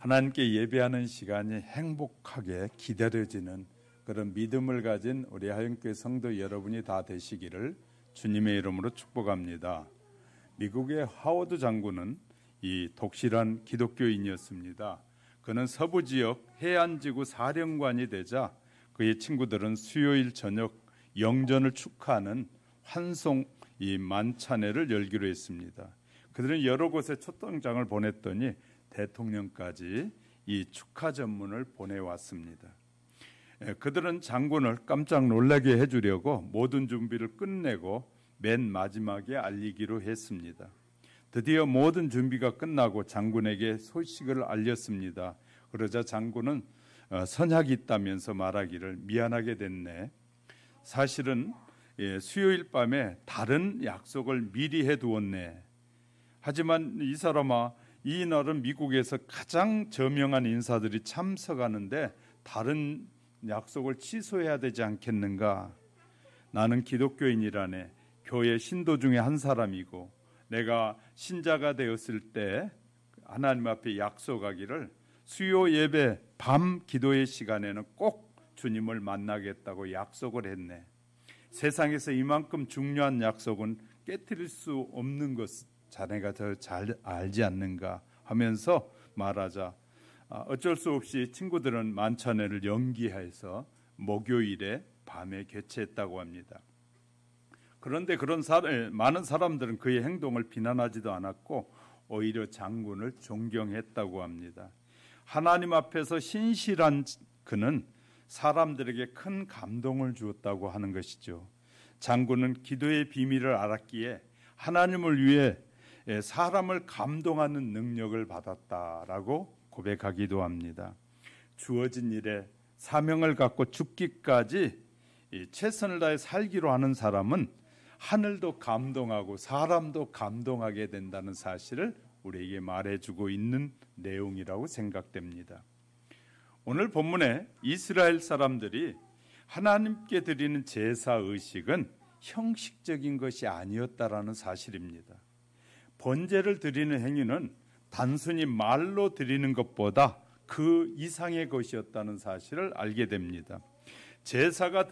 하나님께 예배하는 시간이 행복하게 기다려지는 그런 믿음을 가진 우리 하영교회 성도 여러분이 다 되시기를 주님의 이름으로 축복합니다. 미국의 하워드 장군은 이 독실한 기독교인이었습니다. 그는 서부 지역 해안지구 사령관이 되자 그의 친구들은 수요일 저녁 영전을 축하하는 환송 이 만찬회를 열기로 했습니다. 그들은 여러 곳에 초청장을 보냈더니 대통령까지 이 축하 전문을 보내왔습니다. 그들은 장군을 깜짝 놀라게 해주려고 모든 준비를 끝내고 맨 마지막에 알리기로 했습니다. 드디어 모든 준비가 끝나고 장군에게 소식을 알렸습니다. 그러자 장군은 선약이 있다면서 말하기를 미안하게 됐네. 사실은 수요일 밤에 다른 약속을 미리 해두었네. 하지만 이 사람아, 이 날은 미국에서 가장 저명한 인사들이 참석하는데 다른 약속을 취소해야 되지 않겠는가? 나는 기독교인이라네. 교회 신도 중에 한 사람이고 내가 신자가 되었을 때 하나님 앞에 약속하기를 수요 예배 밤 기도의 시간에는 꼭 주님을 만나겠다고 약속을 했네. 세상에서 이만큼 중요한 약속은 깨트릴 수 없는 것 자네가 더 잘 알지 않는가 하면서 말하자 어쩔 수 없이 친구들은 만찬회를 연기해서 목요일에 밤에 개최했다고 합니다. 그런데 많은 사람들은 그의 행동을 비난하지도 않았고 오히려 장군을 존경했다고 합니다. 하나님 앞에서 신실한 그는 사람들에게 큰 감동을 주었다고 하는 것이죠. 장군은 기도의 비밀을 알았기에 하나님을 위해 사람을 감동하는 능력을 받았다라고 고백하기도 합니다. 주어진 일에 사명을 갖고 죽기까지 최선을 다해 살기로 하는 사람은 하늘도 감동하고 사람도 감동하게 된다는 사실을 우리에게 말해주고 있는 내용이라고 생각됩니다. 오늘 본문에 이스라엘 사람들이 하나님께 드리는 제사 의식은 형식적인 것이 아니었다라는 사실입니다. 번제를 드리는 행위는 단순히 말로 드리는 것보다 그 이상의 것이었다는 사실을 알게 됩니다. 제사가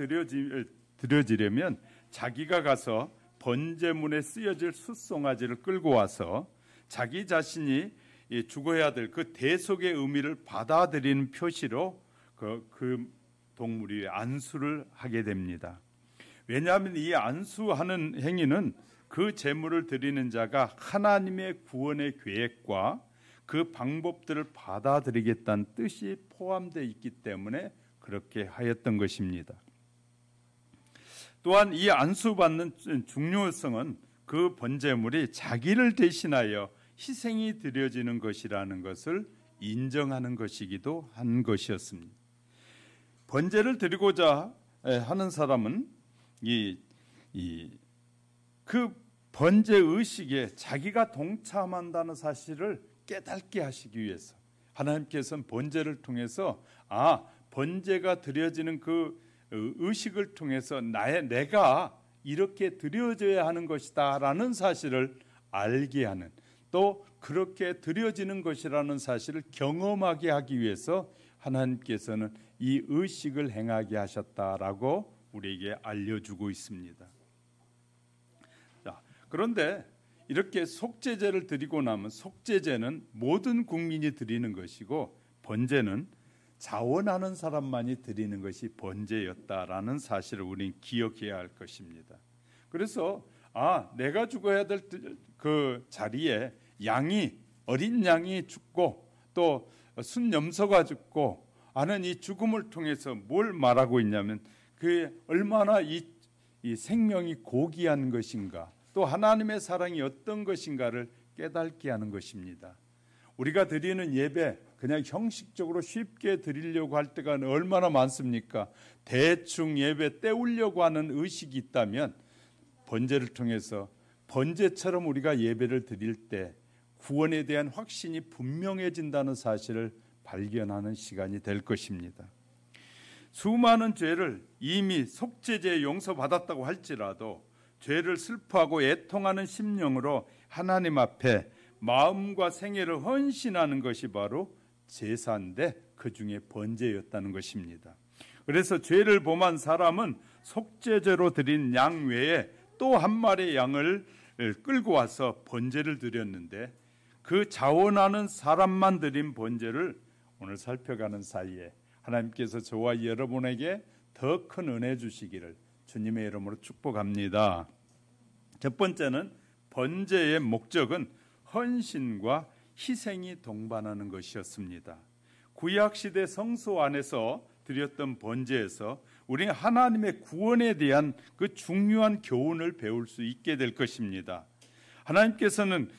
드려지려면 자기가 가서 번제문에 쓰여질 숫송아지를 끌고 와서 자기 자신이 죽어야 될 그 대속의 의미를 받아들이는 표시로 그 동물이 안수를 하게 됩니다. 왜냐하면 이 안수하는 행위는 그 제물을 드리는 자가 하나님의 구원의 계획과 그 방법들을 받아들이겠다는 뜻이 포함되어 있기 때문에 그렇게 하였던 것입니다. 또한 이 안수받는 중요성은 그 번제물이 자기를 대신하여 희생이 드려지는 것이라는 것을 인정하는 것이기도 한 것이었습니다. 번제를 드리고자 하는 사람은 그 번제 의식에 자기가 동참한다는 사실을 깨닫게 하시기 위해서 하나님께서는 번제를 통해서 번제가 드려지는 그 의식을 통해서 내가 이렇게 드려져야 하는 것이다 라는 사실을 알게 하는, 또 그렇게 드려지는 것이라는 사실을 경험하게 하기 위해서 하나님께서는 이 의식을 행하게 하셨다라고 우리에게 알려주고 있습니다. 자, 그런데 이렇게 속죄제를 드리고 나면 속죄제는 모든 국민이 드리는 것이고 번제는 자원하는 사람만이 드리는 것이 번제였다라는 사실을 우리는 기억해야 할 것입니다. 그래서 내가 죽어야 될 그 자리에 어린 양이 죽고 또 순염소가 죽고 하는 이 죽음을 통해서 뭘 말하고 있냐면 그 얼마나 이 생명이 고귀한 것인가, 또 하나님의 사랑이 어떤 것인가를 깨닫게 하는 것입니다. 우리가 드리는 예배 그냥 형식적으로 쉽게 드리려고 할 때가 얼마나 많습니까? 대충 예배 때우려고 하는 의식이 있다면 번제를 통해서 번제처럼 우리가 예배를 드릴 때 구원에 대한 확신이 분명해진다는 사실을 발견하는 시간이 될 것입니다. 수많은 죄를 이미 속죄제에 용서받았다고 할지라도 죄를 슬퍼하고 애통하는 심령으로 하나님 앞에 마음과 생애를 헌신하는 것이 바로 제사인데 그 중에 번제였다는 것입니다. 그래서 죄를 범한 사람은 속죄제로 드린 양 외에 또 한 마리의 양을 끌고 와서 번제를 드렸는데 그 자원하는 사람만 드린 번제를 오늘 살펴가는 사이에 하나님께서 저와 여러분에게 더 큰 은혜 주시기를 주님의 이름으로 축복합니다. 첫 번째는 번제의 목적은 헌신과 희생이 동반하는 것이었습니다. 구약시대 성소 안에서 드렸던 번제에서 우리는 하나님의 구원에 대한 그 중요한 교훈을 배울 수 있게 될 것입니다. 하나님께서는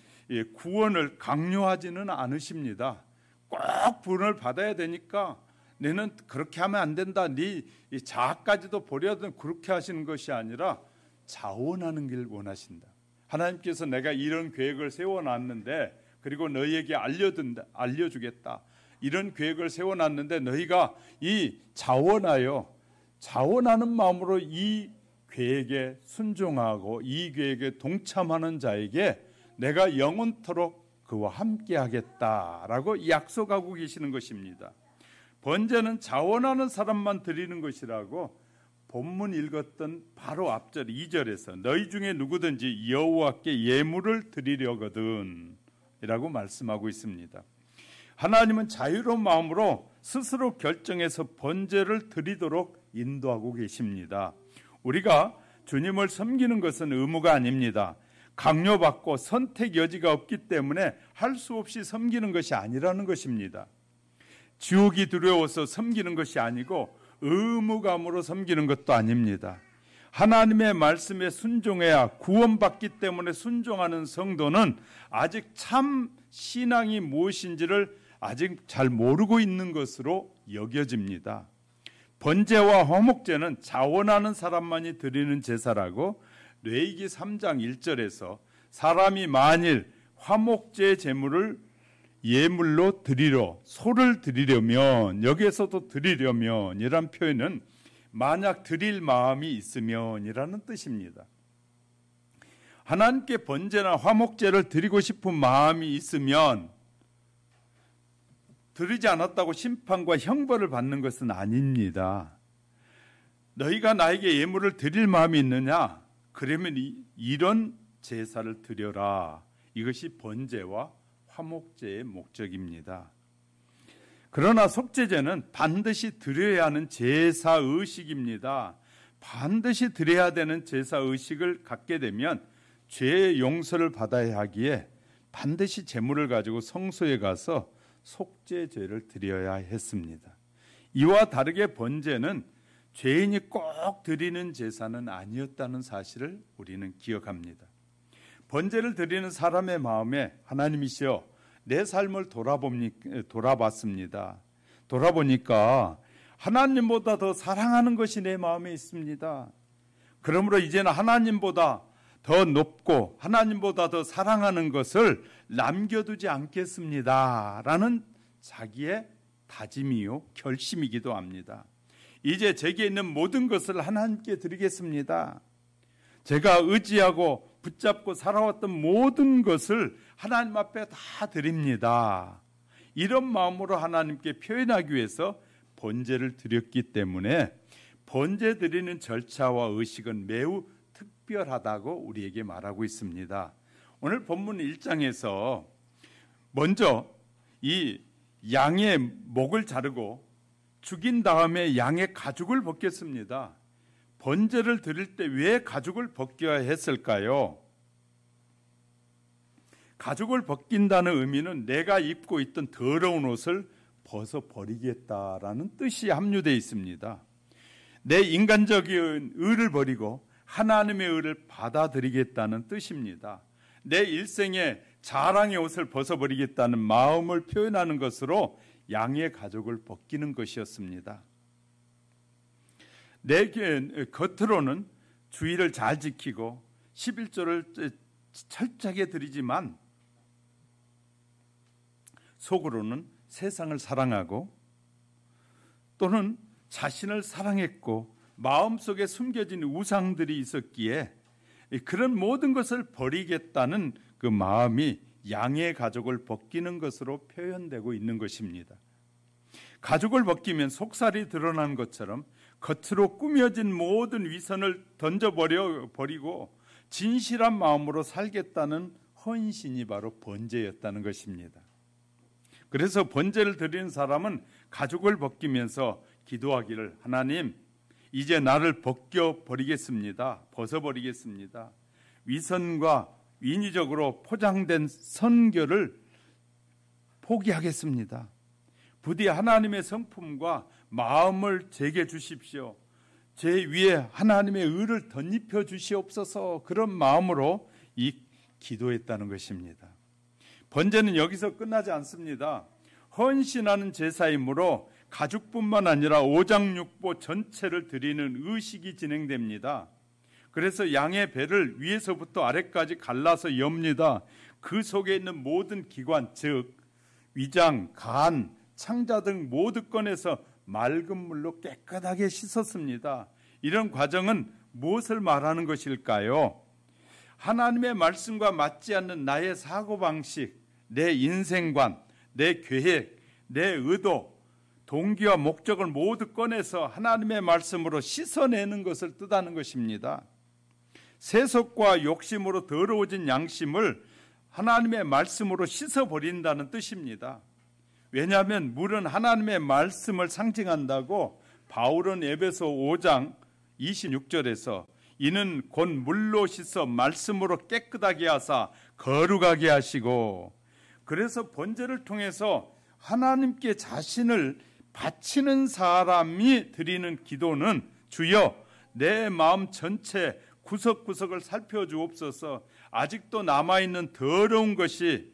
구원을 강요하지는 않으십니다. 꼭 구원을 받아야 되니까 너는 그렇게 하면 안 된다, 네 자아까지도 버려야 그렇게 하시는 것이 아니라 자원하는 길 원하신다. 하나님께서 내가 이런 계획을 세워놨는데 그리고 너희에게 알려주겠다, 이런 계획을 세워놨는데 너희가 이 자원하는 마음으로 이 계획에 순종하고 이 계획에 동참하는 자에게 내가 영원토록 그와 함께 하겠다라고 약속하고 계시는 것입니다. 번제는 자원하는 사람만 드리는 것이라고 본문 읽었던 바로 앞절 2절에서 너희 중에 누구든지 여호와께 예물을 드리려거든 이라고 말씀하고 있습니다. 하나님은 자유로운 마음으로 스스로 결정해서 번제를 드리도록 인도하고 계십니다. 우리가 주님을 섬기는 것은 의무가 아닙니다. 강요받고 선택 여지가 없기 때문에 할 수 없이 섬기는 것이 아니라는 것입니다. 지옥이 두려워서 섬기는 것이 아니고 의무감으로 섬기는 것도 아닙니다. 하나님의 말씀에 순종해야 구원받기 때문에 순종하는 성도는 아직 참 신앙이 무엇인지를 아직 잘 모르고 있는 것으로 여겨집니다. 번제와 화목제는 자원하는 사람만이 드리는 제사라고 레위기 3장 1절에서 사람이 만일 화목제 제물을 예물로 드리러 소를 드리려면, 여기에서도 드리려면 이란 표현은 만약 드릴 마음이 있으면 이라는 뜻입니다. 하나님께 번제나 화목제를 드리고 싶은 마음이 있으면 드리지 않았다고 심판과 형벌을 받는 것은 아닙니다. 너희가 나에게 예물을 드릴 마음이 있느냐? 그러면 이런 제사를 드려라. 이것이 번제와 화목제의 목적입니다. 그러나 속죄제는 반드시 드려야 하는 제사의식입니다. 반드시 드려야 되는 제사의식을 갖게 되면 죄의 용서를 받아야 하기에 반드시 제물을 가지고 성소에 가서 속죄제를 드려야 했습니다. 이와 다르게 번제는 죄인이 꼭 드리는 제사는 아니었다는 사실을 우리는 기억합니다. 번제를 드리는 사람의 마음에 하나님이시여 내 삶을 돌아봤습니다. 돌아보니까 하나님보다 더 사랑하는 것이 내 마음에 있습니다. 그러므로 이제는 하나님보다 더 높고 하나님보다 더 사랑하는 것을 남겨두지 않겠습니다 라는 자기의 다짐이요 결심이기도 합니다. 이제 제게 있는 모든 것을 하나님께 드리겠습니다. 제가 의지하고 붙잡고 살아왔던 모든 것을 하나님 앞에 다 드립니다. 이런 마음으로 하나님께 표현하기 위해서 번제를 드렸기 때문에 번제 드리는 절차와 의식은 매우 특별하다고 우리에게 말하고 있습니다. 오늘 본문 1장에서 먼저 이 양의 목을 자르고 죽인 다음에 양의 가죽을 벗겼습니다. 번제를 드릴 때 왜 가죽을 벗겨야 했을까요? 가죽을 벗긴다는 의미는 내가 입고 있던 더러운 옷을 벗어버리겠다라는 뜻이 함유되어 있습니다. 내 인간적인 의를 버리고 하나님의 의를 받아들이겠다는 뜻입니다. 내 일생의 자랑의 옷을 벗어버리겠다는 마음을 표현하는 것으로 양의 가죽을 벗기는 것이었습니다. 내 겉으로는 주의를 잘 지키고 11조를 철저하게 드리지만 속으로는 세상을 사랑하고 또는 자신을 사랑했고 마음속에 숨겨진 우상들이 있었기에 그런 모든 것을 버리겠다는 그 마음이 양의 가죽을 벗기는 것으로 표현되고 있는 것입니다. 가죽을 벗기면 속살이 드러난 것처럼 겉으로 꾸며진 모든 위선을 던져버리고 진실한 마음으로 살겠다는 헌신이 바로 번제였다는 것입니다. 그래서 번제를 드리는 사람은 가죽을 벗기면서 기도하기를, 하나님, 이제 나를 벗겨버리겠습니다. 벗어버리겠습니다. 위선과 인위적으로 포장된 선교를 포기하겠습니다. 부디 하나님의 성품과 마음을 제게 주십시오. 제 위에 하나님의 의를 덧입혀 주시옵소서. 그런 마음으로 이 기도했다는 것입니다. 번제는 여기서 끝나지 않습니다. 헌신하는 제사이므로 가죽뿐만 아니라 오장육보 전체를 드리는 의식이 진행됩니다. 그래서 양의 배를 위에서부터 아래까지 갈라서 엽니다. 그 속에 있는 모든 기관, 즉 위장, 간, 창자 등 모두 꺼내서 맑은 물로 깨끗하게 씻었습니다. 이런 과정은 무엇을 말하는 것일까요? 하나님의 말씀과 맞지 않는 나의 사고방식, 내 인생관, 내 계획, 내 의도, 동기와 목적을 모두 꺼내서 하나님의 말씀으로 씻어내는 것을 뜻하는 것입니다. 세속과 욕심으로 더러워진 양심을 하나님의 말씀으로 씻어버린다는 뜻입니다. 왜냐하면 물은 하나님의 말씀을 상징한다고 바울은 에베소 5장 26절에서 이는 곧 물로 씻어 말씀으로 깨끗하게 하사 거룩하게 하시고, 그래서 번제를 통해서 하나님께 자신을 바치는 사람이 드리는 기도는 주여 내 마음 전체 구석구석을 살펴주옵소서, 아직도 남아있는 더러운 것이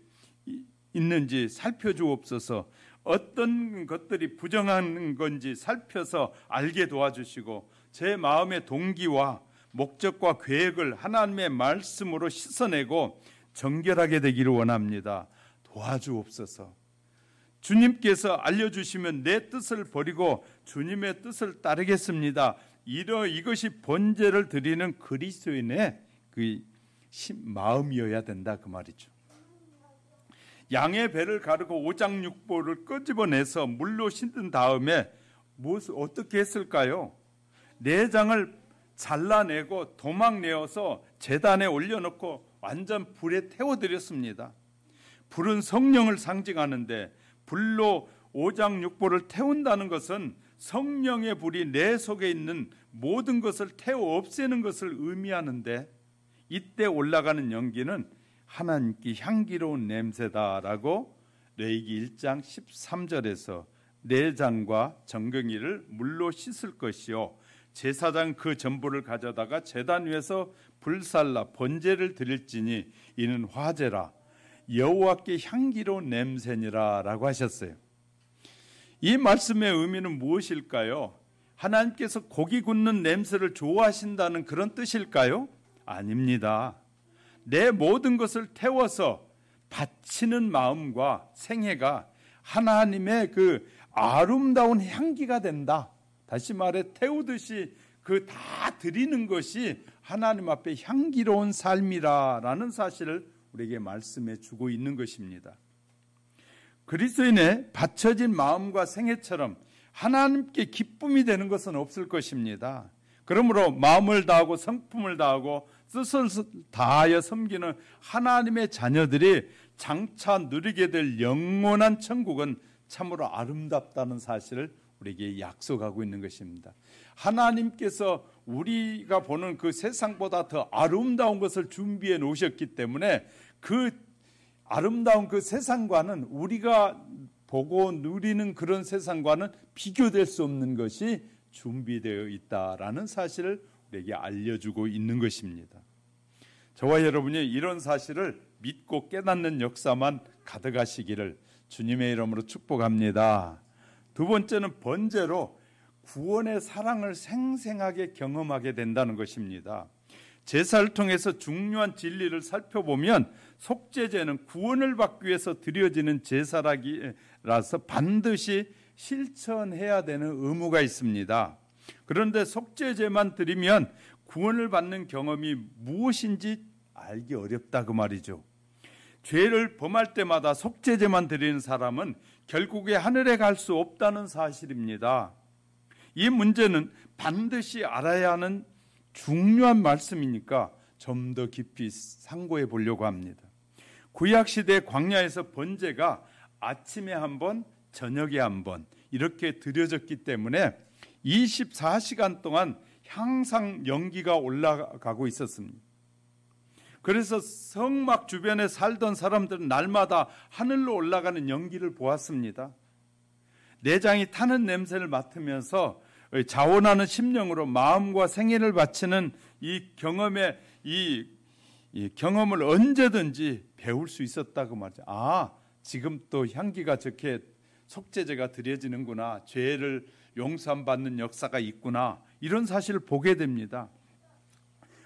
있는지 살펴주옵소서, 어떤 것들이 부정한 건지 살펴서 알게 도와주시고 제 마음의 동기와 목적과 계획을 하나님의 말씀으로 씻어내고 정결하게 되기를 원합니다. 도와주옵소서. 주님께서 알려주시면 내 뜻을 버리고 주님의 뜻을 따르겠습니다. 이것이 번제를 드리는 그리스도인의 그 마음이어야 된다, 그 말이죠. 양의 배를 가르고 오장육보를 끄집어내서 물로 씻은 다음에 어떻게 했을까요? 내장을 잘라내고 도막내어서 제단에 올려놓고 완전 불에 태워드렸습니다. 불은 성령을 상징하는데 불로 오장육보를 태운다는 것은 성령의 불이 내 속에 있는 모든 것을 태워 없애는 것을 의미하는데, 이때 올라가는 연기는 하나님께 향기로운 냄새다라고 레위기 1장 13절에서 내장과 정경이를 물로 씻을 것이요 제사장 그 전부를 가져다가 제단 위에서 불살라 번제를 드릴지니 이는 화제라 여호와께 향기로운 냄새니라 라고 하셨어요. 이 말씀의 의미는 무엇일까요? 하나님께서 고기 굽는 냄새를 좋아하신다는 그런 뜻일까요? 아닙니다. 내 모든 것을 태워서 바치는 마음과 생애가 하나님의 그 아름다운 향기가 된다. 다시 말해 태우듯이 그 다 드리는 것이 하나님 앞에 향기로운 삶이라는 사실을 우리에게 말씀해 주고 있는 것입니다. 그리스도인의 바쳐진 마음과 생애처럼 하나님께 기쁨이 되는 것은 없을 것입니다. 그러므로 마음을 다하고 성품을 다하고 뜻을 다하여 섬기는 하나님의 자녀들이 장차 누리게 될 영원한 천국은 참으로 아름답다는 사실을 우리에게 약속하고 있는 것입니다. 하나님께서 우리가 보는 그 세상보다 더 아름다운 것을 준비해 놓으셨기 때문에 그 아름다운 그 세상과는, 우리가 보고 누리는 그런 세상과는 비교될 수 없는 것이 준비되어 있다라는 사실을 우리에게 알려주고 있는 것입니다. 저와 여러분이 이런 사실을 믿고 깨닫는 역사만 가득하시기를 주님의 이름으로 축복합니다. 두 번째는 번제로 구원의 사랑을 생생하게 경험하게 된다는 것입니다. 제사를 통해서 중요한 진리를 살펴보면 속죄제는 구원을 받기 위해서 드려지는 제사라서 반드시 실천해야 되는 의무가 있습니다. 그런데 속죄제만 드리면 구원을 받는 경험이 무엇인지 알기 어렵다 그 말이죠. 죄를 범할 때마다 속죄제만 드리는 사람은 결국에 하늘에 갈 수 없다는 사실입니다. 이 문제는 반드시 알아야 하는 중요한 말씀이니까 좀 더 깊이 상고해 보려고 합니다. 구약시대 광야에서 번제가 아침에 한 번, 저녁에 한 번 이렇게 드려졌기 때문에 24시간 동안 항상 연기가 올라가고 있었습니다. 그래서 성막 주변에 살던 사람들은 날마다 하늘로 올라가는 연기를 보았습니다. 내장이 타는 냄새를 맡으면서 자원하는 심령으로 마음과 생애를 바치는 이 경험을 언제든지 배울 수 있었다고 말이죠. 아, 지금 또 향기가 저렇게 속죄제가 드려지는구나, 죄를 용서받는 역사가 있구나, 이런 사실을 보게 됩니다.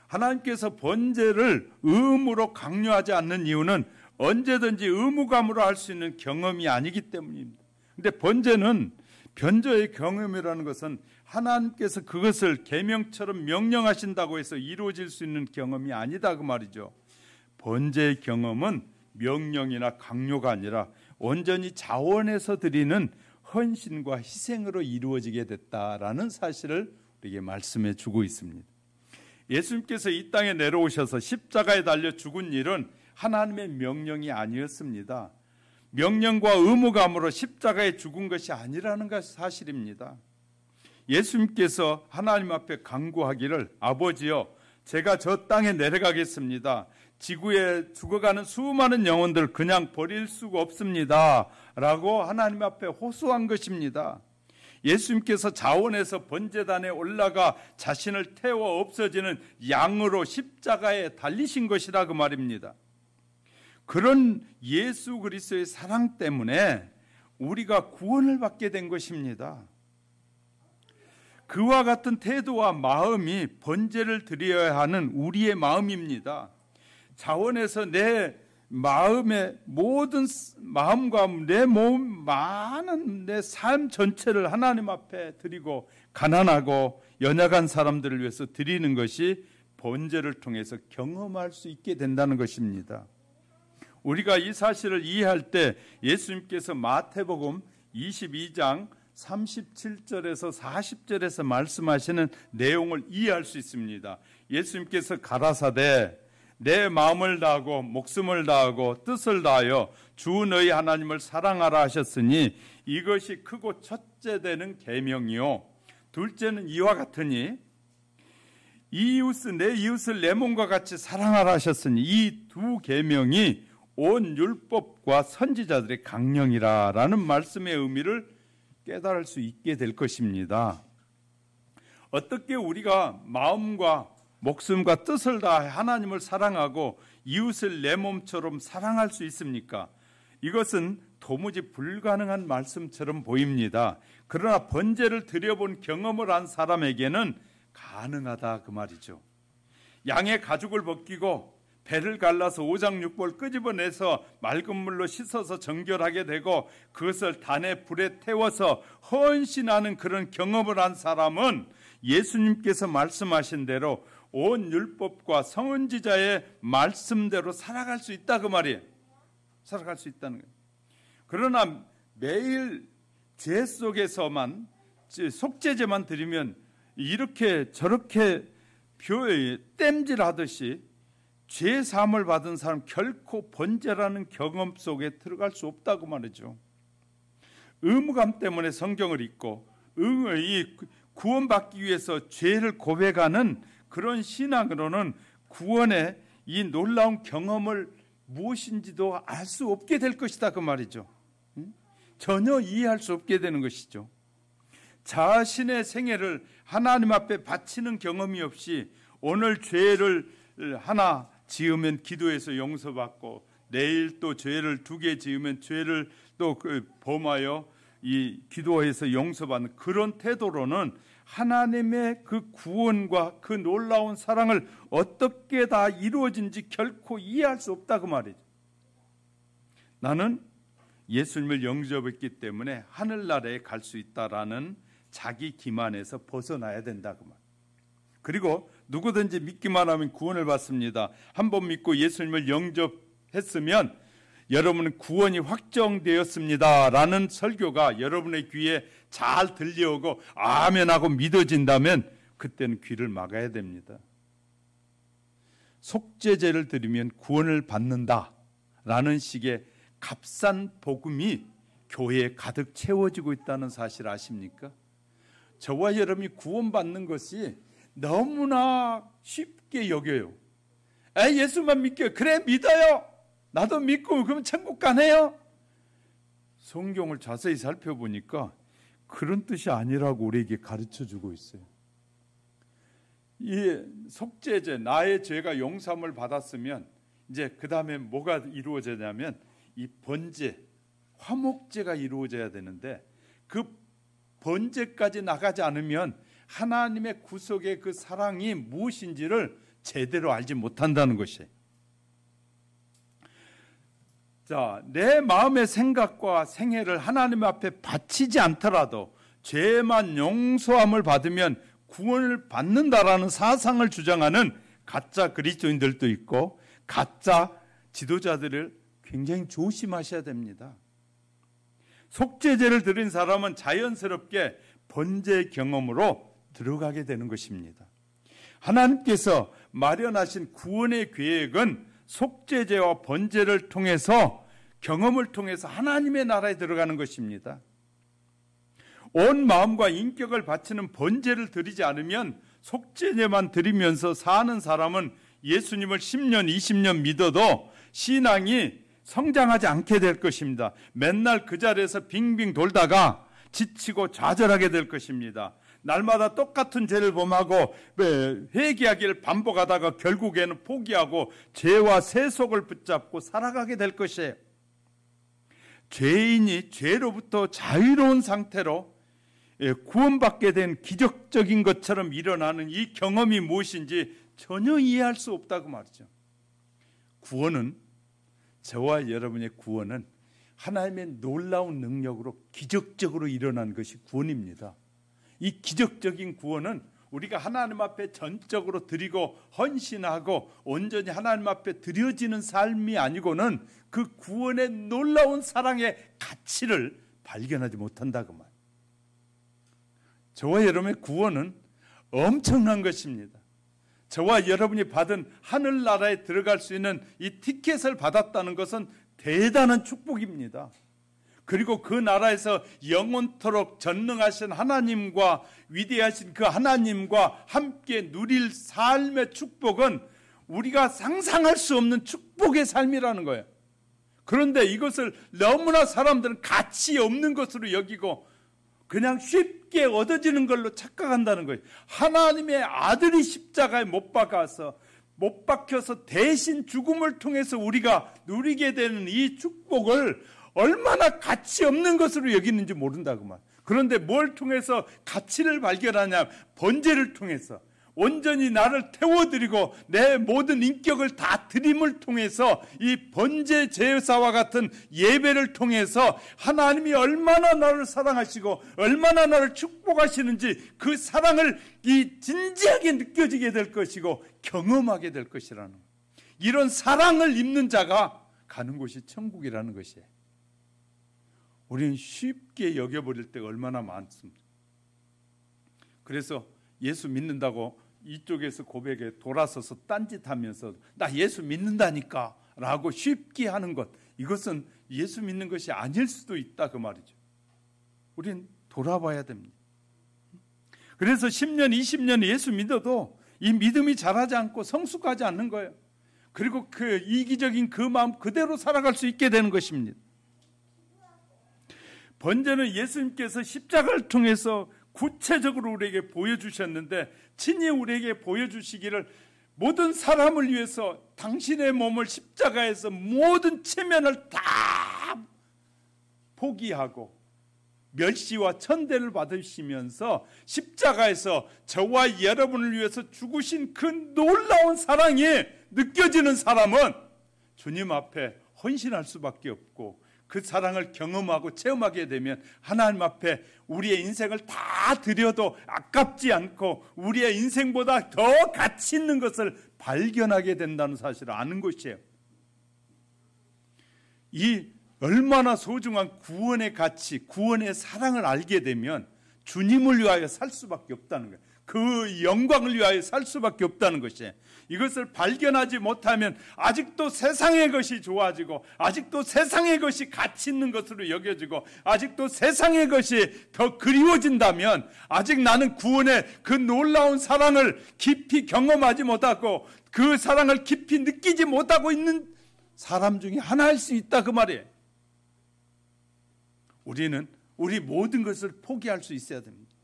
하나님께서 번제를 의무로 강요하지 않는 이유는 언제든지 의무감으로 할 수 있는 경험이 아니기 때문입니다. 그런데 번제는 변조의 경험이라는 것은 하나님께서 그것을 계명처럼 명령하신다고 해서 이루어질 수 있는 경험이 아니다 그 말이죠. 번제의 경험은 명령이나 강요가 아니라 온전히 자원해서 드리는 헌신과 희생으로 이루어지게 됐다라는 사실을 우리에게 말씀해 주고 있습니다. 예수님께서 이 땅에 내려오셔서 십자가에 달려 죽은 일은 하나님의 명령이 아니었습니다. 명령과 의무감으로 십자가에 죽은 것이 아니라는 것이 사실입니다. 예수님께서 하나님 앞에 간구하기를, 아버지여, 제가 저 땅에 내려가겠습니다. 지구에 죽어가는 수많은 영혼들 그냥 버릴 수가 없습니다 라고 하나님 앞에 호소한 것입니다. 예수님께서 자원해서 번제단에 올라가 자신을 태워 없어지는 양으로 십자가에 달리신 것이라 그 말입니다. 그런 예수 그리스도의 사랑 때문에 우리가 구원을 받게 된 것입니다. 그와 같은 태도와 마음이 번제를 드려야 하는 우리의 마음입니다. 자원해서 내 마음의 모든 마음과 내 몸, 많은 내 삶 전체를 하나님 앞에 드리고 가난하고 연약한 사람들을 위해서 드리는 것이 번제를 통해서 경험할 수 있게 된다는 것입니다. 우리가 이 사실을 이해할 때 예수님께서 마태복음 22장 37절에서 40절에서 말씀하시는 내용을 이해할 수 있습니다. 예수님께서 가라사대 내 마음을 다하고 목숨을 다하고 뜻을 다하여 주 너희 하나님을 사랑하라 하셨으니 이것이 크고 첫째 되는 계명이요 둘째는 이와 같으니 내 이웃을 내 몸과 같이 사랑하라 하셨으니 이 두 계명이 온 율법과 선지자들의 강령이라라는 말씀의 의미를 깨달을 수 있게 될 것입니다. 어떻게 우리가 마음과 목숨과 뜻을 다해 하나님을 사랑하고 이웃을 내 몸처럼 사랑할 수 있습니까? 이것은 도무지 불가능한 말씀처럼 보입니다. 그러나 번제를 드려본 경험을 한 사람에게는 가능하다 그 말이죠. 양의 가죽을 벗기고 배를 갈라서 오장육부를 끄집어내서 맑은 물로 씻어서 정결하게 되고 그것을 단에 불에 태워서 헌신하는 그런 경험을 한 사람은 예수님께서 말씀하신 대로 온 율법과 선지자의 말씀대로 살아갈 수 있다 그 말이에요. 살아갈 수 있다는 거예요. 그러나 매일 죄 속에서만 속죄제만 드리면 이렇게 저렇게 땜질하듯이 죄 사함을 받은 사람 결코 번제라는 경험 속에 들어갈 수 없다고 말이죠. 의무감 때문에 성경을 읽고 구원받기 위해서 죄를 고백하는 그런 신앙으로는 구원의 이 놀라운 경험을 무엇인지도 알 수 없게 될 것이다 그 말이죠. 전혀 이해할 수 없게 되는 것이죠. 자신의 생애를 하나님 앞에 바치는 경험이 없이 오늘 죄를 하나 지으면 기도해서 용서받고 내일 또 죄를 2개 지으면 죄를 또 범하여 이 기도해서 용서받는 그런 태도로는 하나님의 그 구원과 그 놀라운 사랑을 어떻게 다 이루어진지 결코 이해할 수 없다 그 말이죠. 나는 예수님을 영접했기 때문에 하늘나라에 갈 수 있다라는 자기 기만에서 벗어나야 된다 그 말. 그리고 누구든지 믿기만 하면 구원을 받습니다. 한 번 믿고 예수님을 영접했으면 여러분은 구원이 확정되었습니다 라는 설교가 여러분의 귀에 잘 들려오고 아멘하고 믿어진다면 그때는 귀를 막아야 됩니다. 속죄제를 드리면 구원을 받는다 라는 식의 값싼 복음이 교회에 가득 채워지고 있다는 사실 아십니까? 저와 여러분이 구원받는 것이 너무나 쉽게 여겨요. 예수만 믿겨요. 그래 믿어요. 나도 믿고 그럼 천국 가네요. 성경을 자세히 살펴보니까 그런 뜻이 아니라고 우리에게 가르쳐주고 있어요. 이 속죄제, 나의 죄가 용서함을 받았으면 이제 그 다음에 뭐가 이루어지냐면 이 번제, 화목제가 이루어져야 되는데 그 번제까지 나가지 않으면 하나님의 구속의 그 사랑이 무엇인지를 제대로 알지 못한다는 것이에요. 자, 내 마음의 생각과 생애를 하나님 앞에 바치지 않더라도 죄만 용서함을 받으면 구원을 받는다라는 사상을 주장하는 가짜 그리스도인들도 있고 가짜 지도자들을 굉장히 조심하셔야 됩니다. 속죄제를 드린 사람은 자연스럽게 번제 경험으로 들어가게 되는 것입니다. 하나님께서 마련하신 구원의 계획은 속죄제와 번제를 통해서 경험을 통해서 하나님의 나라에 들어가는 것입니다. 온 마음과 인격을 바치는 번제를 드리지 않으면 속죄제만 드리면서 사는 사람은 예수님을 10년, 20년 믿어도 신앙이 성장하지 않게 될 것입니다. 맨날 그 자리에서 빙빙 돌다가 지치고 좌절하게 될 것입니다. 날마다 똑같은 죄를 범하고 회개하기를 반복하다가 결국에는 포기하고 죄와 세속을 붙잡고 살아가게 될 것이에요. 죄인이 죄로부터 자유로운 상태로 구원받게 된 기적적인 것처럼 일어나는 이 경험이 무엇인지 전혀 이해할 수 없다고 말이죠. 구원은, 저와 여러분의 구원은 하나님의 놀라운 능력으로 기적적으로 일어난 것이 구원입니다. 이 기적적인 구원은 우리가 하나님 앞에 전적으로 드리고 헌신하고 온전히 하나님 앞에 드려지는 삶이 아니고는 그 구원의 놀라운 사랑의 가치를 발견하지 못한다 그 말. 저와 여러분의 구원은 엄청난 것입니다. 저와 여러분이 받은 하늘나라에 들어갈 수 있는 이 티켓을 받았다는 것은 대단한 축복입니다. 그리고 그 나라에서 영원토록 전능하신 하나님과 위대하신 그 하나님과 함께 누릴 삶의 축복은 우리가 상상할 수 없는 축복의 삶이라는 거예요. 그런데 이것을 너무나 사람들은 가치 없는 것으로 여기고 그냥 쉽게 얻어지는 걸로 착각한다는 거예요. 하나님의 아들이 십자가에 못 박혀서 대신 죽음을 통해서 우리가 누리게 되는 이 축복을 얼마나 가치 없는 것으로 여기는지 모른다고 말. 그런데 뭘 통해서 가치를 발견하냐? 번제를 통해서 온전히 나를 태워드리고 내 모든 인격을 다 드림을 통해서 이 번제 제사와 같은 예배를 통해서 하나님이 얼마나 나를 사랑하시고 얼마나 나를 축복하시는지 그 사랑을 이 진지하게 느껴지게 될 것이고 경험하게 될 것이라는 거예요. 이런 사랑을 입는 자가 가는 곳이 천국이라는 것이에요. 우리는 쉽게 여겨버릴 때가 얼마나 많습니다. 그래서 예수 믿는다고 이쪽에서 고백에 돌아서서 딴짓하면서 나 예수 믿는다니까 라고 쉽게 하는 것, 이것은 예수 믿는 것이 아닐 수도 있다 그 말이죠. 우리는 돌아봐야 됩니다. 그래서 10년 20년 예수 믿어도 이 믿음이 자라지 않고 성숙하지 않는 거예요. 그리고 그 이기적인 그 마음 그대로 살아갈 수 있게 되는 것입니다. 번제는 예수님께서 십자가를 통해서 구체적으로 우리에게 보여주셨는데 친히 우리에게 보여주시기를 모든 사람을 위해서 당신의 몸을 십자가에서 모든 체면을 다 포기하고 멸시와 천대를 받으시면서 십자가에서 저와 여러분을 위해서 죽으신 그 놀라운 사랑이 느껴지는 사람은 주님 앞에 헌신할 수밖에 없고 그 사랑을 경험하고 체험하게 되면 하나님 앞에 우리의 인생을 다 드려도 아깝지 않고 우리의 인생보다 더 가치 있는 것을 발견하게 된다는 사실을 아는 것이에요. 이 얼마나 소중한 구원의 가치, 구원의 사랑을 알게 되면 주님을 위하여 살 수밖에 없다는 거예요. 그 영광을 위하여 살 수밖에 없다는 것이에요. 이것을 발견하지 못하면 아직도 세상의 것이 좋아지고, 아직도 세상의 것이 가치 있는 것으로 여겨지고, 아직도 세상의 것이 더 그리워진다면 아직 나는 구원의 그 놀라운 사랑을 깊이 경험하지 못하고 그 사랑을 깊이 느끼지 못하고 있는 사람 중에 하나일 수 있다, 그 말이에요. 우리는 우리 모든 것을 포기할 수 있어야 됩니다.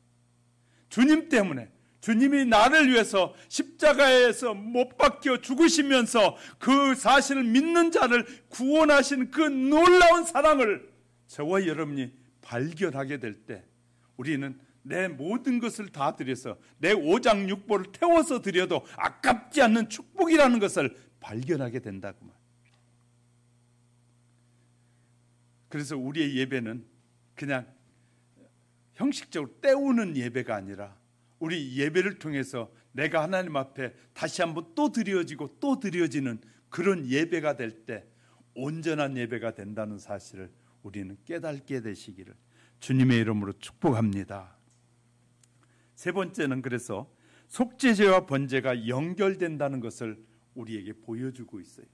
주님 때문에, 주님이 나를 위해서 십자가에서 못 박혀 죽으시면서 그 사실을 믿는 자를 구원하신 그 놀라운 사랑을 저와 여러분이 발견하게 될 때 우리는 내 모든 것을 다 드려서 내 오장육부를 태워서 드려도 아깝지 않는 축복이라는 것을 발견하게 된다고 말이에요. 그래서 우리의 예배는 그냥 형식적으로 때우는 예배가 아니라 우리 예배를 통해서 내가 하나님 앞에 다시 한번 또 드려지고 또 드려지는 그런 예배가 될 때 온전한 예배가 된다는 사실을 우리는 깨닫게 되시기를 주님의 이름으로 축복합니다. 세 번째는 그래서 속죄제와 번제가 연결된다는 것을 우리에게 보여주고 있어요.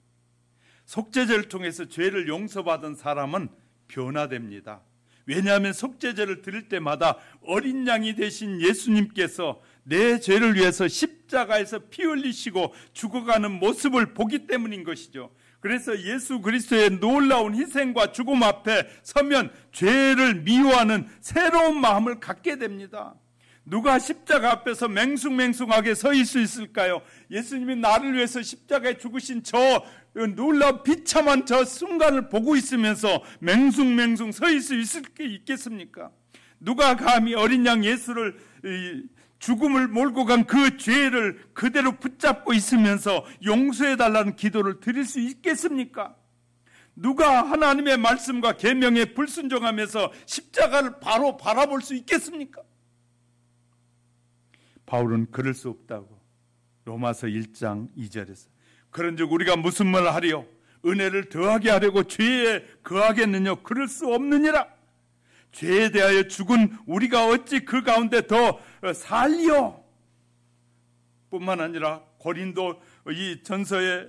속죄제를 통해서 죄를 용서받은 사람은 변화됩니다. 왜냐하면 속죄제를 드릴 때마다 어린 양이 되신 예수님께서 내 죄를 위해서 십자가에서 피 흘리시고 죽어가는 모습을 보기 때문인 것이죠. 그래서 예수 그리스도의 놀라운 희생과 죽음 앞에 서면 죄를 미워하는 새로운 마음을 갖게 됩니다. 누가 십자가 앞에서 맹숭맹숭하게 서 있을 수 있을까요? 예수님이 나를 위해서 십자가에 죽으신 저 놀라운 비참한 저 순간을 보고 있으면서 맹숭맹숭 서 있을 수 있겠습니까? 누가 감히 어린 양 예수를 죽음을 몰고 간 그 죄를 그대로 붙잡고 있으면서 용서해달라는 기도를 드릴 수 있겠습니까? 누가 하나님의 말씀과 계명에 불순종하면서 십자가를 바로 바라볼 수 있겠습니까? 바울은 그럴 수 없다고 로마서 1장 2절에서 그런즉 우리가 무슨 말을 하리요? 은혜를 더하게 하려고 죄에 거하겠느냐? 그럴 수 없느니라. 죄에 대하여 죽은 우리가 어찌 그 가운데 더 살리요? 뿐만 아니라 고린도 이 전서의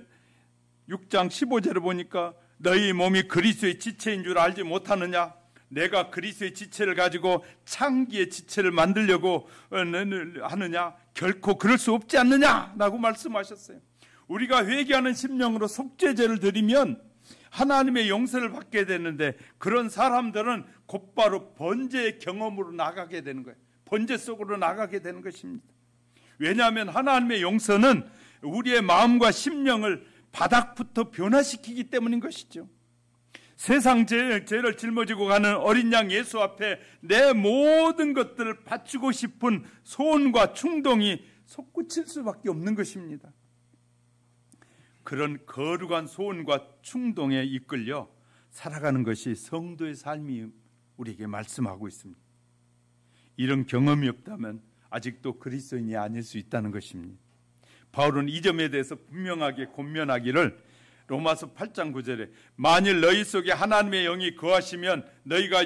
6장 15절을 보니까 너희 몸이 그리스도의 지체인 줄 알지 못하느냐? 내가 그리스도의 지체를 가지고 창기의 지체를 만들려고 하느냐? 결코 그럴 수 없지 않느냐라고 말씀하셨어요. 우리가 회개하는 심령으로 속죄제를 드리면 하나님의 용서를 받게 되는데 그런 사람들은 곧바로 번제의 경험으로 나가게 되는 거예요. 번제 속으로 나가게 되는 것입니다. 왜냐하면 하나님의 용서는 우리의 마음과 심령을 바닥부터 변화시키기 때문인 것이죠. 세상 죄를 짊어지고 가는 어린 양 예수 앞에 내 모든 것들을 바치고 싶은 소원과 충동이 솟구칠 수밖에 없는 것입니다. 그런 거룩한 소원과 충동에 이끌려 살아가는 것이 성도의 삶이 우리에게 말씀하고 있습니다. 이런 경험이 없다면 아직도 그리스도인이 아닐 수 있다는 것입니다. 바울은 이 점에 대해서 분명하게 권면하기를 로마서 8장 9절에 만일 너희 속에 하나님의 영이 거하시면 너희가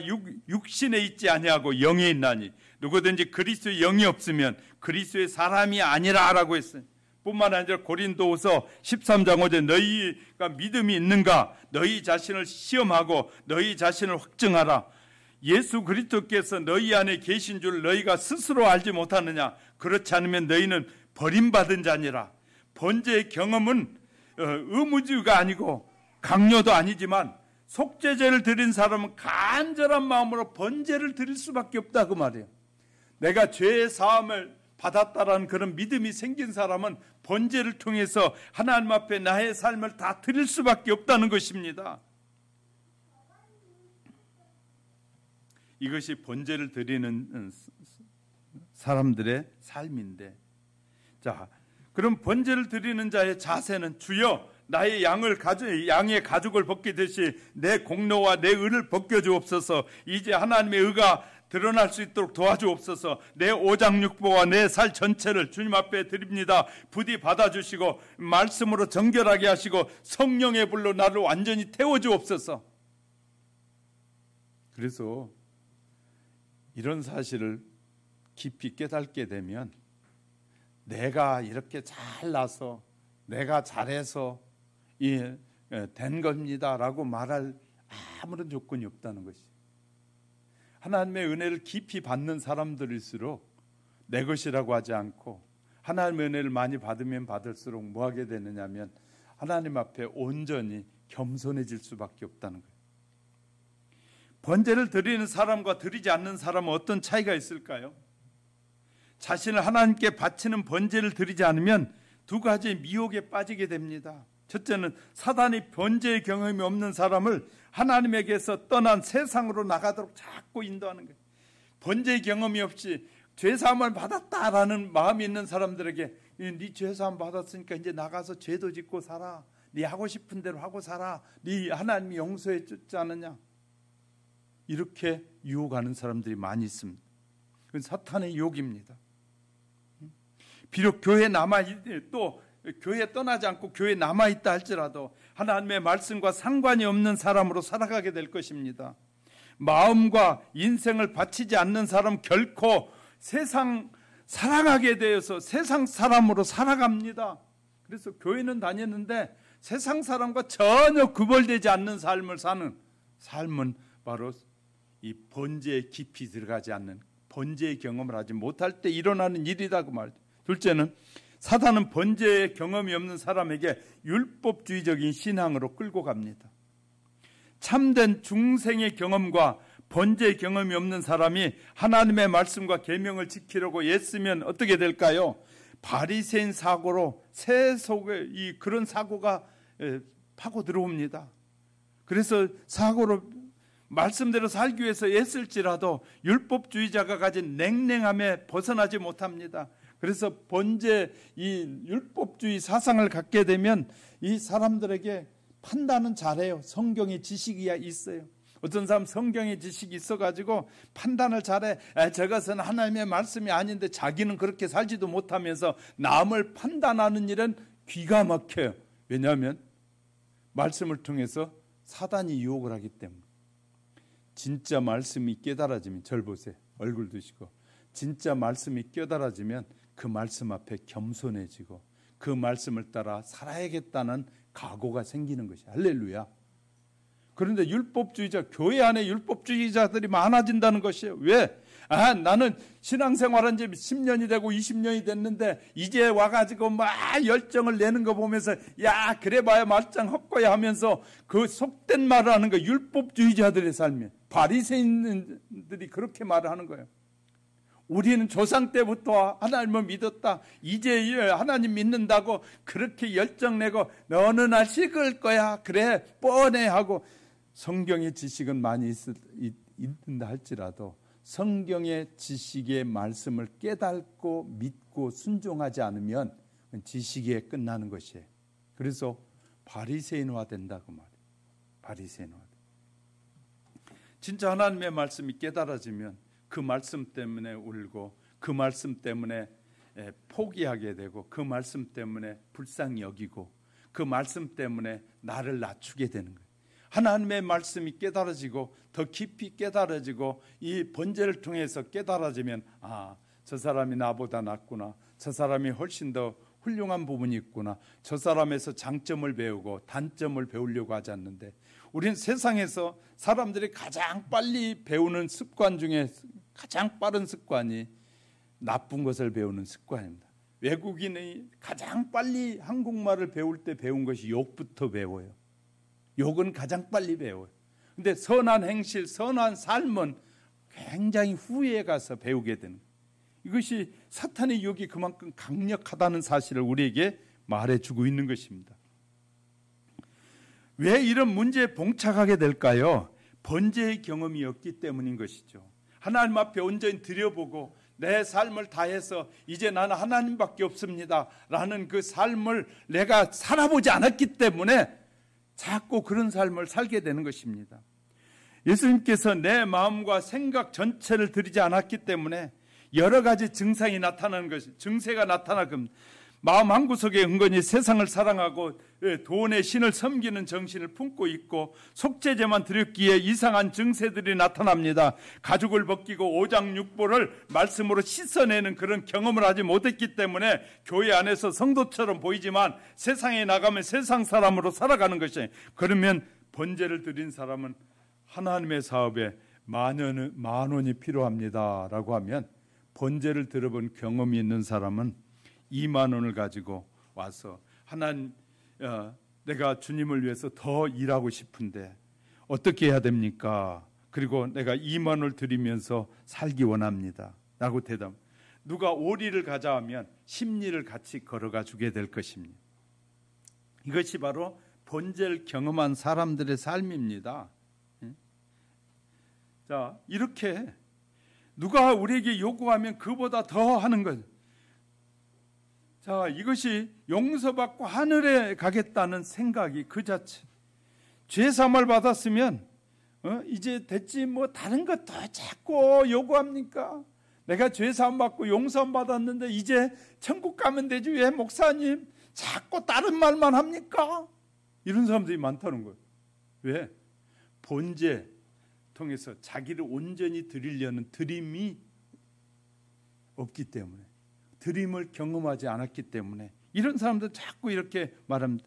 육신에 있지 아니하고 영에 있나니 누구든지 그리스도의 영이 없으면 그리스도의 사람이 아니라 라고 했어요. 뿐만 아니라 고린도후서 13장 5절 너희가 믿음이 있는가 너희 자신을 시험하고 너희 자신을 확증하라. 예수 그리스도께서 너희 안에 계신 줄 너희가 스스로 알지 못하느냐? 그렇지 않으면 너희는 버림받은 자니라. 번제의 경험은 의무주의가 아니고 강요도 아니지만 속죄제를 드린 사람은 간절한 마음으로 번제를 드릴 수밖에 없다 그 말이에요. 내가 죄의 사함을 받았다라는 그런 믿음이 생긴 사람은 번제를 통해서 하나님 앞에 나의 삶을 다 드릴 수밖에 없다는 것입니다. 이것이 번제를 드리는 사람들의 삶인데, 자, 그럼 번제를 드리는 자의 자세는 주여 나의 양의 가죽을 벗기듯이 내 공로와 내 의를 벗겨주옵소서. 이제 하나님의 의가 드러날 수 있도록 도와주옵소서. 내 오장육부와 내 살 전체를 주님 앞에 드립니다. 부디 받아주시고 말씀으로 정결하게 하시고 성령의 불로 나를 완전히 태워주옵소서. 그래서 이런 사실을 깊이 깨닫게 되면 내가 이렇게 잘나서 내가 잘해서 된 겁니다라고 말할 아무런 조건이 없다는 것이. 하나님의 은혜를 깊이 받는 사람들일수록 내 것이라고 하지 않고 하나님의 은혜를 많이 받으면 받을수록 뭐 하게 되느냐면 하나님 앞에 온전히 겸손해질 수밖에 없다는 거예요. 번제를 드리는 사람과 드리지 않는 사람은 어떤 차이가 있을까요? 자신을 하나님께 바치는 번제를 드리지 않으면 두 가지 미혹에 빠지게 됩니다. 첫째는 사단이 번제의 경험이 없는 사람을 하나님에게서 떠난 세상으로 나가도록 자꾸 인도하는 거예요. 번제의 경험이 없이 죄사함을 받았다라는 마음이 있는 사람들에게 네 죄사함 받았으니까 이제 나가서 죄도 짓고 살아. 네 하고 싶은 대로 하고 살아. 네 하나님이 용서해 줬지 않느냐. 이렇게 유혹하는 사람들이 많이 있습니다. 그건 사탄의 유혹입니다. 비록 교회에 또 교회에 떠나지 않고 교회에 남아있다 할지라도 하나님의 말씀과 상관이 없는 사람으로 살아가게 될 것입니다. 마음과 인생을 바치지 않는 사람 결코 세상 살아가게 되어서 세상 사람으로 살아갑니다. 그래서 교회는 다녔는데 세상 사람과 전혀 구별되지 않는 삶을 사는 삶은 바로 이 번제에 깊이 들어가지 않는 번제의 경험을 하지 못할 때 일어나는 일이다 그 말이죠. 둘째는 사단은 번제의 경험이 없는 사람에게 율법주의적인 신앙으로 끌고 갑니다. 참된 중생의 경험과 번제의 경험이 없는 사람이 하나님의 말씀과 계명을 지키려고 애쓰면 어떻게 될까요? 바리새인 사고로 새 속에 그런 사고가 파고 들어옵니다. 그래서 사고로 말씀대로 살기 위해서 애쓸지라도 율법주의자가 가진 냉랭함에 벗어나지 못합니다. 그래서 번제 이 율법주의 사상을 갖게 되면 이 사람들에게 판단은 잘해요. 성경의 지식이 있어요. 어떤 사람 성경의 지식이 있어가지고 판단을 잘해. 저것은 하나님의 말씀이 아닌데 자기는 그렇게 살지도 못하면서 남을 판단하는 일은 기가 막혀요. 왜냐하면 말씀을 통해서 사단이 유혹을 하기 때문에. 진짜 말씀이 깨달아지면 절 보세요. 얼굴 드시고 진짜 말씀이 깨달아지면 그 말씀 앞에 겸손해지고 그 말씀을 따라 살아야겠다는 각오가 생기는 것이 할렐루야. 그런데 율법주의자, 교회 안에 율법주의자들이 많아진다는 것이에요. 왜? 나는 신앙생활한 지 10년이 되고 20년이 됐는데 이제 와가지고 막 열정을 내는 거 보면서 야 그래봐야 말짱 헛거야 하면서 그 속된 말을 하는 거. 율법주의자들의 삶이에요. 바리새인들이 그렇게 말을 하는 거예요. 우리는 조상 때부터 하나님을 믿었다. 이제 하나님 믿는다고 그렇게 열정내고 어느 날 식을 거야. 그래 뻔해 하고 성경의 지식은 많이 있는다 할지라도 성경의 지식의 말씀을 깨닫고 믿고 순종하지 않으면 지식에 끝나는 것이에요. 그래서 바리새인화 된다고 말이에요. 바리새인화. 진짜 하나님의 말씀이 깨달아지면 그 말씀 때문에 울고 그 말씀 때문에 포기하게 되고 그 말씀 때문에 불쌍히 여기고 그 말씀 때문에 나를 낮추게 되는 거예요. 하나님의 말씀이 깨달아지고 더 깊이 깨달아지고 이 번제를 통해서 깨달아지면 저 사람이 나보다 낫구나. 저 사람이 훨씬 더 훌륭한 부분이 있구나. 저 사람에서 장점을 배우고 단점을 배우려고 하지 않는데 우리는 세상에서 사람들이 가장 빨리 배우는 습관 중에 가장 빠른 습관이 나쁜 것을 배우는 습관입니다. 외국인이 가장 빨리 한국말을 배울 때 배운 것이 욕부터 배워요. 욕은 가장 빨리 배워요. 근데 선한 행실, 선한 삶은 굉장히 후에 가서 배우게 되는 거예요. 이것이 사탄의 유혹이 그만큼 강력하다는 사실을 우리에게 말해주고 있는 것입니다. 왜 이런 문제에 봉착하게 될까요? 번제의 경험이 없기 때문인 것이죠. 하나님 앞에 온전히 드려보고 내 삶을 다해서 이제 나는 하나님밖에 없습니다 라는 그 삶을 내가 살아보지 않았기 때문에 자꾸 그런 삶을 살게 되는 것입니다. 예수님께서 내 마음과 생각 전체를 드리지 않았기 때문에 여러 가지 증상이 나타나는 것이, 증세가 나타날 겁니다. 마음 한구석에 은근히 세상을 사랑하고 돈의 신을 섬기는 정신을 품고 있고 속죄제만 드렸기에 이상한 증세들이 나타납니다. 가죽을 벗기고 오장육부를 말씀으로 씻어내는 그런 경험을 하지 못했기 때문에 교회 안에서 성도처럼 보이지만 세상에 나가면 세상 사람으로 살아가는 것이에요. 그러면 번제를 드린 사람은 하나님의 사업에 만 원이 필요합니다 라고 하면 번제를 들어본 경험이 있는 사람은 2만 원을 가지고 와서 하나님, 내가 주님을 위해서 더 일하고 싶은데 어떻게 해야 됩니까? 그리고 내가 2만 원을 드리면서 살기 원합니다 라고 대답. 누가 오리를 가자 하면 십리를 같이 걸어가 주게 될 것입니다. 이것이 바로 번제를 경험한 사람들의 삶입니다. 자, 이렇게 누가 우리에게 요구하면 그보다 더 하는 것. 자, 이것이 용서받고 하늘에 가겠다는 생각이 그 자체. 죄 사함을 받았으면 이제 됐지 뭐 다른 것 더 자꾸 요구합니까? 내가 죄 사함 받고 용서함 받았는데 이제 천국 가면 되지 왜 목사님 자꾸 다른 말만 합니까? 이런 사람들이 많다는 거예요. 왜? 번제 통해서 자기를 온전히 드리려는 드림이 없기 때문에, 드림을 경험하지 않았기 때문에 이런 사람들 자꾸 이렇게 말합니다.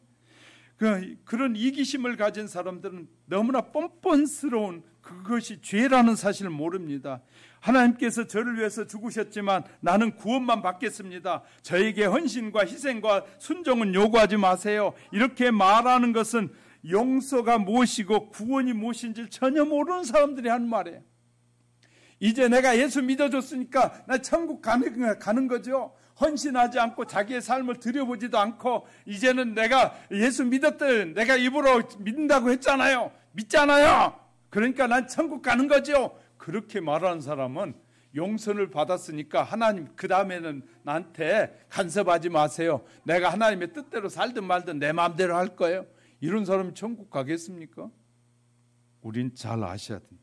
그런 이기심을 가진 사람들은 너무나 뻔뻔스러운 그것이 죄라는 사실을 모릅니다. 하나님께서 저를 위해서 죽으셨지만 나는 구원만 받겠습니다. 저에게 헌신과 희생과 순종은 요구하지 마세요. 이렇게 말하는 것은 용서가 무엇이고 구원이 무엇인지 전혀 모르는 사람들이 하는 말이에요. 이제 내가 예수 믿어줬으니까 나 천국 가는 거죠. 헌신하지 않고 자기의 삶을 들여보지도 않고 이제는 내가 예수 믿었던 내가 입으로 믿는다고 했잖아요. 믿잖아요. 그러니까 난 천국 가는 거죠. 그렇게 말하는 사람은 용서를 받았으니까 하나님 그 다음에는 나한테 간섭하지 마세요. 내가 하나님의 뜻대로 살든 말든 내 마음대로 할 거예요. 이런 사람이 천국 가겠습니까? 우린 잘 아셔야 됩니다.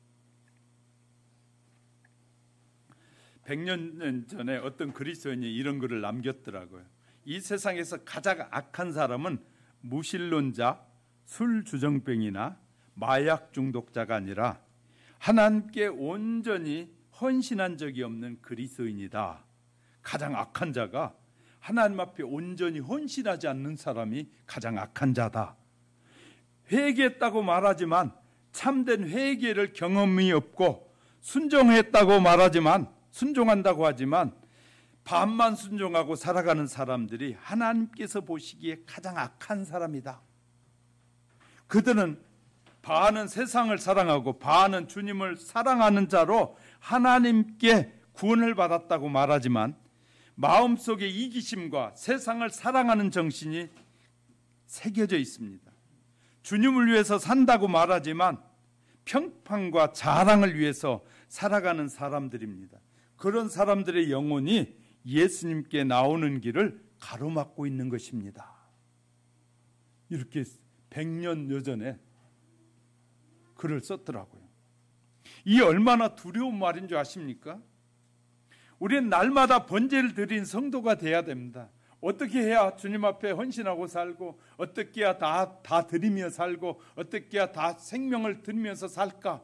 100년 전에 어떤 그리스도인이 이런 글을 남겼더라고요. 이 세상에서 가장 악한 사람은 무신론자, 술주정뱅이나 마약 중독자가 아니라 하나님께 온전히 헌신한 적이 없는 그리스도인이다. 가장 악한 자가 하나님 앞에 온전히 헌신하지 않는 사람이 가장 악한 자다. 회개했다고 말하지만 참된 회개를 경험이 없고 순종했다고 말하지만 순종한다고 하지만 반만 순종하고 살아가는 사람들이 하나님께서 보시기에 가장 악한 사람이다. 그들은 반은 세상을 사랑하고 반은 주님을 사랑하는 자로 하나님께 구원을 받았다고 말하지만 마음속에 이기심과 세상을 사랑하는 정신이 새겨져 있습니다. 주님을 위해서 산다고 말하지만 평판과 자랑을 위해서 살아가는 사람들입니다. 그런 사람들의 영혼이 예수님께 나오는 길을 가로막고 있는 것입니다. 이렇게 100년 전에 글을 썼더라고요. 이 얼마나 두려운 말인 줄 아십니까? 우리는 날마다 번제를 드린 성도가 돼야 됩니다. 어떻게 해야 주님 앞에 헌신하고 살고 어떻게 해야 다 드리며 살고 어떻게 해야 다 생명을 드리면서 살까?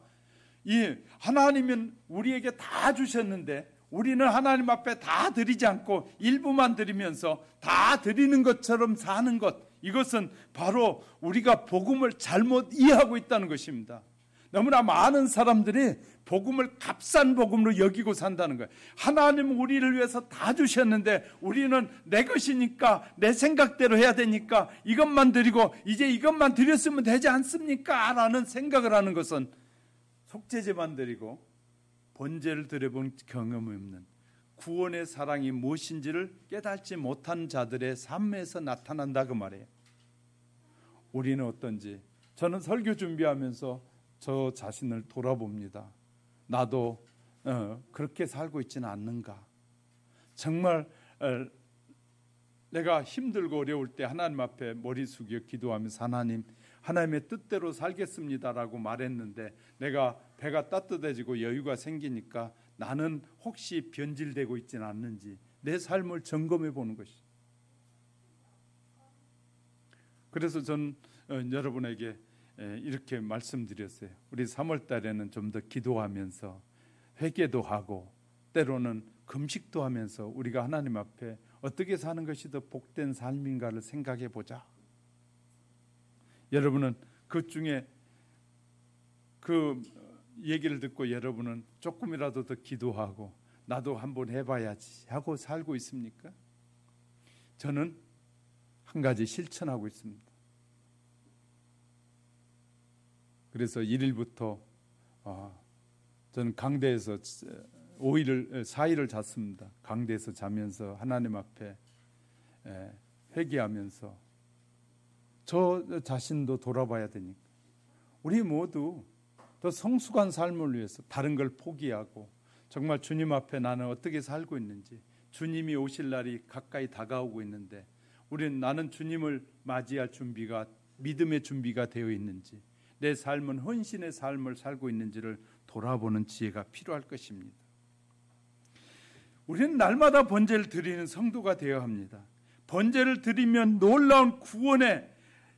이 하나님은 우리에게 다 주셨는데 우리는 하나님 앞에 다 드리지 않고 일부만 드리면서 다 드리는 것처럼 사는 것, 이것은 바로 우리가 복음을 잘못 이해하고 있다는 것입니다. 너무나 많은 사람들이 복음을 값싼 복음으로 여기고 산다는 거예요. 하나님은 우리를 위해서 다 주셨는데 우리는 내 것이니까 내 생각대로 해야 되니까 이것만 드리고 이제 이것만 드렸으면 되지 않습니까? 라는 생각을 하는 것은 속죄제만 드리고 번제를 드려본 경험이 없는 구원의 사랑이 무엇인지를 깨닫지 못한 자들의 삶에서 나타난다 그 말이에요. 우리는 어떤지 저는 설교 준비하면서 저 자신을 돌아봅니다. 나도 그렇게 살고 있지는 않는가. 정말 내가 힘들고 어려울 때 하나님 앞에 머리 숙여 기도하면서 하나님 하나님의 뜻대로 살겠습니다라고 말했는데 내가 배가 따뜻해지고 여유가 생기니까 나는 혹시 변질되고 있지는 않는지 내 삶을 점검해 보는 것이. 그래서 전 여러분에게 이렇게 말씀드렸어요. 우리 3월 달에는 좀 더 기도하면서 회개도 하고 때로는 금식도 하면서 우리가 하나님 앞에 어떻게 사는 것이 더 복된 삶인가를 생각해 보자. 여러분은 그 중에 그 얘기를 듣고 여러분은 조금이라도 더 기도하고 나도 한번 해봐야지 하고 살고 있습니까? 저는 한 가지 실천하고 있습니다. 그래서 1일부터 저는 강대에서 4일을 잤습니다. 강대에서 자면서 하나님 앞에 회개하면서 저 자신도 돌아봐야 되니까 우리 모두 더 성숙한 삶을 위해서 다른 걸 포기하고 정말 주님 앞에 나는 어떻게 살고 있는지, 주님이 오실 날이 가까이 다가오고 있는데 나는 주님을 맞이할 준비가, 믿음의 준비가 되어 있는지, 내 삶은 헌신의 삶을 살고 있는지를 돌아보는 지혜가 필요할 것입니다. 우리는 날마다 번제를 드리는 성도가 되어야 합니다. 번제를 드리면 놀라운 구원의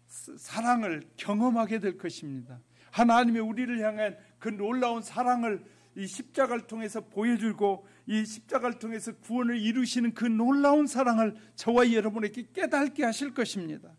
사랑을 경험하게 될 것입니다. 하나님의 우리를 향한 그 놀라운 사랑을 이 십자가를 통해서 보여주고 이 십자가를 통해서 구원을 이루시는 그 놀라운 사랑을 저와 여러분에게 깨닫게 하실 것입니다.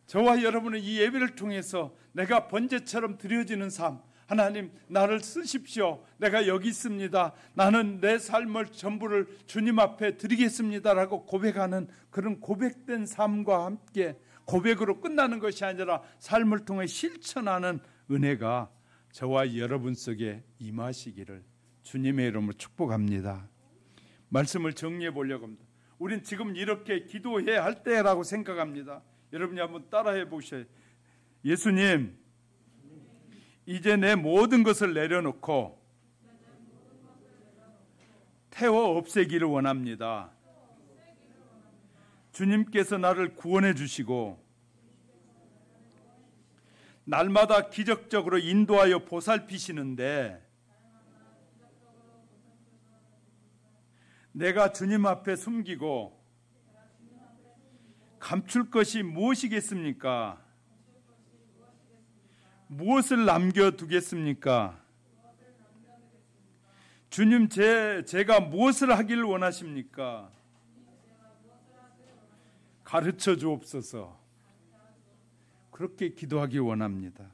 저와 여러분은 이 예배를 통해서 내가 번제처럼 드려지는 삶, 하나님 나를 쓰십시오. 내가 여기 있습니다. 나는 내 삶을 전부를 주님 앞에 드리겠습니다라고 고백하는 그런 고백된 삶과 함께 고백으로 끝나는 것이 아니라 삶을 통해 실천하는 은혜가 저와 여러분 속에 임하시기를 주님의 이름으로 축복합니다. 말씀을 정리해 보려고 합니다. 우린 지금 이렇게 기도해야 할 때라고 생각합니다. 여러분이 한번 따라해 보셔요. 예수님, 이제 내 모든 것을 내려놓고 태워 없애기를 원합니다. 주님께서 나를 구원해 주시고 날마다 기적적으로 인도하여 보살피시는데 내가 주님 앞에 숨기고 감출 것이 무엇이겠습니까? 무엇을 남겨두겠습니까? 주님, 제가 무엇을 하기를 원하십니까? 가르쳐 주옵소서. 그렇게 기도하기 원합니다.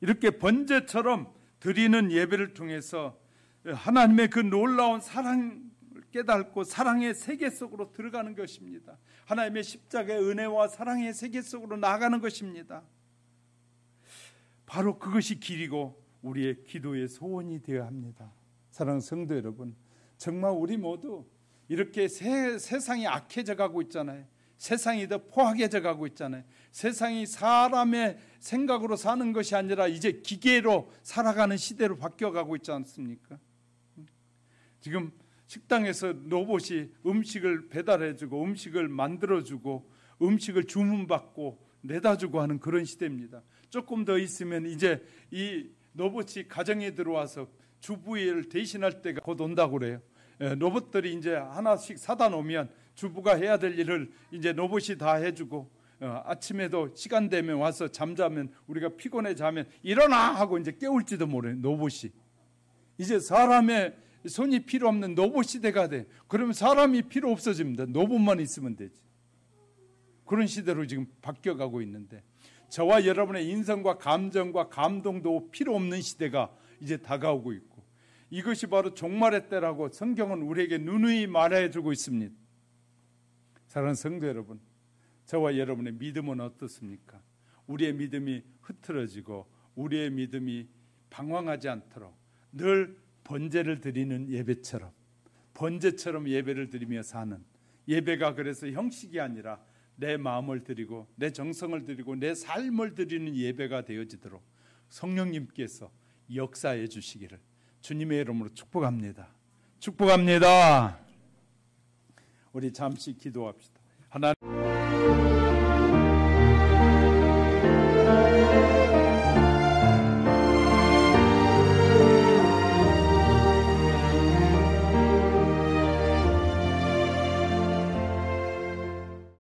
이렇게 번제처럼 드리는 예배를 통해서 하나님의 그 놀라운 사랑을 깨닫고 사랑의 세계 속으로 들어가는 것입니다. 하나님의 십자가의 은혜와 사랑의 세계 속으로 나아가는 것입니다. 바로 그것이 길이고 우리의 기도의 소원이 되어야 합니다. 사랑하는 성도 여러분, 정말 우리 모두 이렇게 세상이 악해져 가고 있잖아요. 세상이 더 포악해져 가고 있잖아요. 세상이 사람의 생각으로 사는 것이 아니라 이제 기계로 살아가는 시대로 바뀌어가고 있지 않습니까? 지금 식당에서 로봇이 음식을 배달해주고 음식을 만들어주고 음식을 주문받고 내다주고 하는 그런 시대입니다. 조금 더 있으면 이제 이 로봇이 가정에 들어와서 주부를 대신할 때가 곧 온다고 그래요. 로봇들이 이제 하나씩 사다 놓으면 주부가 해야 될 일을 이제 로봇이 다 해주고 아침에도 시간 되면 와서 잠자면 우리가 피곤해 자면 일어나 하고 이제 깨울지도 모르는 로봇이 이제 사람의 손이 필요 없는 로봇 시대가 돼. 그러면 사람이 필요 없어집니다. 로봇만 있으면 되지. 그런 시대로 지금 바뀌어가고 있는데 저와 여러분의 인성과 감정과 감동도 필요 없는 시대가 이제 다가오고 있고 이것이 바로 종말의 때라고 성경은 우리에게 누누이 말해주고 있습니다. 사랑하는 성도 여러분, 저와 여러분의 믿음은 어떻습니까? 우리의 믿음이 흐트러지고 우리의 믿음이 방황하지 않도록 늘 번제를 드리는 예배처럼 번제처럼 예배를 드리며 사는 예배가 그래서 형식이 아니라 내 마음을 드리고 내 정성을 드리고 내 삶을 드리는 예배가 되어지도록 성령님께서 역사해 주시기를 주님의 이름으로 축복합니다. 축복합니다. 우리 잠시 기도합시다. 하나님